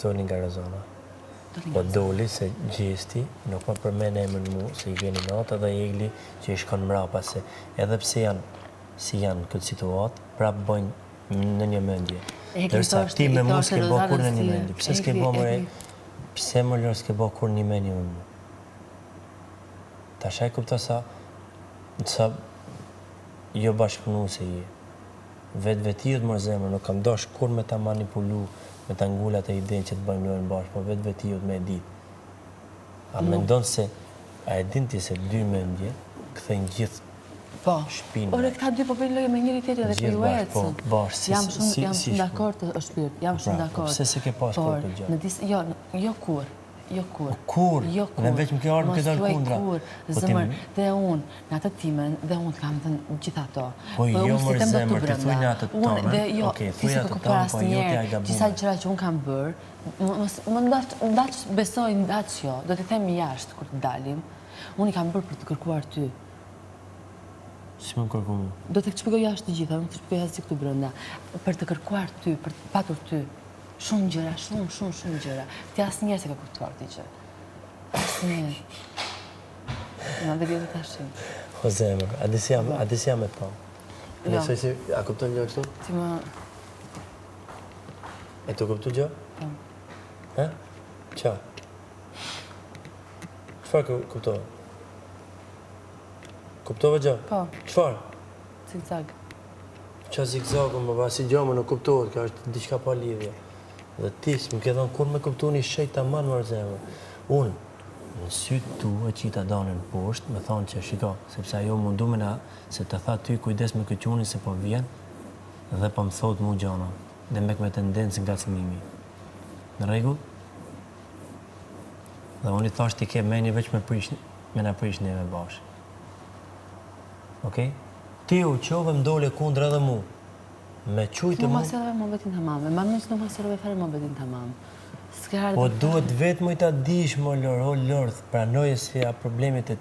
Doli nga Rezona. Po doli se gjesti, nuk më përmen emrin mu, se i vjeni natë dhe Egli që i shkon mrapa se edhe pse janë këtë situatë, prapë bojnë në një mendje. Dërsa ti me mu s'ke bo kur në një mendje. Pse s'ke bo mëre, pse më lërë s'ke bo kur një mendje me mu? Ta shaj kupta sa jo bashkëpunu se je. Vetë-vetijët më zemër, nuk kam dosh kur me ta manipulu, me ta ngullat e idenë që të bëjmë lojnë bashkë, po vetë-vetijët me e ditë. A me ndonë se, a e din ti se dy mendje, këthejnë gjithë shpinë. Ore, këta dy po bëjnë lojë me njëri tjetrin dhe për ju ecën. Jam shumë dakord të shpirt, jam shumë dakord. Pse se ke pas kur këtë gjë? Jo kur. Jo kur. Kur? Në veç më kjo arë më këtë dalë kundra. Zëmër, dhe unë, në atë timen, dhe unë të kam të gjitha to. Po jo mërë zemër, të thuj në atë të tomen. Oke, thuj atë të tomen, po jo t'ja i gabume. Qisa gjëra që unë kam bërë, më ndaqë besoj, ndaqë jo, do t'i themi jashtë kur të dalim, unë i kam bërë për të kërkuar ty. Si më kërku mu? Do të shpjegoj jashtë të gjitha, nuk të shpjegoj jashtë këtu brenda. Për të kërkuar ty, për të patur ty. Shumë gjëra, shumë gjëra. Ti asë njerë se ka kuptuar ti që. Asë njerë. Në dhe vjetë të ashim. O zemër, a disi jam e pa. Nësoj si, a kupton gjë kështu? Ti më... E të kuptu gjë? Po. He? Qa? Qëfar kuptove? Kuptove gjë? Po. Qëfar? Zigzag. Qa zigzagu më basi gjë më nuk kuptohet, ka është diçka pa lidhje. Dhe ti, më ke thonë, kur me kuptu një shejt ta manë mërë zemër. Unë, në sytë tu e qita danën poshtë, me thonë që shiko, sepse ajo mundu me na, se të tha ty kujdes me këqunin se po vjen, dhe po më thot mu gjana, dhe me tendencë nga cëmimi. Në regull? Dhe unë i thash ti ke meni veç me na prish neve bashkë. Okej? Ti u qove më dole kundra dhe mu. Me qujtë mu... Në masërove më betin të mamë. Ma nësë në masërove fare më betin të mamë. Po duhet vetë më i ta dish më lërë, o lërth, pranoje se a problemet e